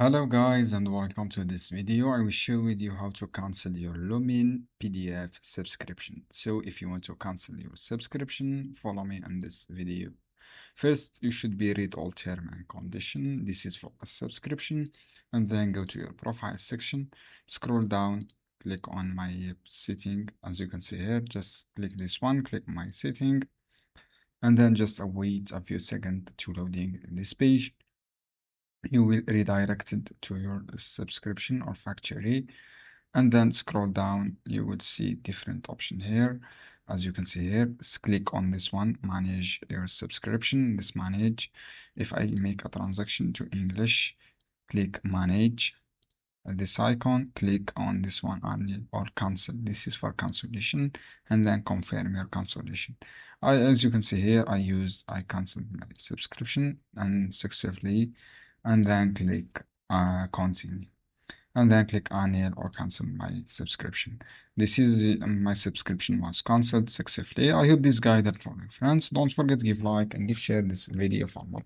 Hello guys and welcome to this video. I will share with you how to cancel your Lumin PDF subscription. So if you want to cancel your subscription, follow me in this video. First, you should be read all term and condition. This is for a subscription, and then go to your profile section, scroll down, click on my setting. As you can see here, just click this one, click my setting, and then just wait a few seconds to loading this page. You will redirect it to your subscription or factory, and then scroll down. You will see different option here. As you can see here, click on this one, manage your subscription. This manage. If I make a transaction to English, click manage. This icon, click on this one or cancel. This is for cancellation, and then confirm your cancellation. As you can see here, I canceled my subscription and successfully, and then click continue, and then click annual or cancel my subscription. This is my subscription was cancelled successfully. I hope this guided for your friends. Don't forget to give like and give share this video for more.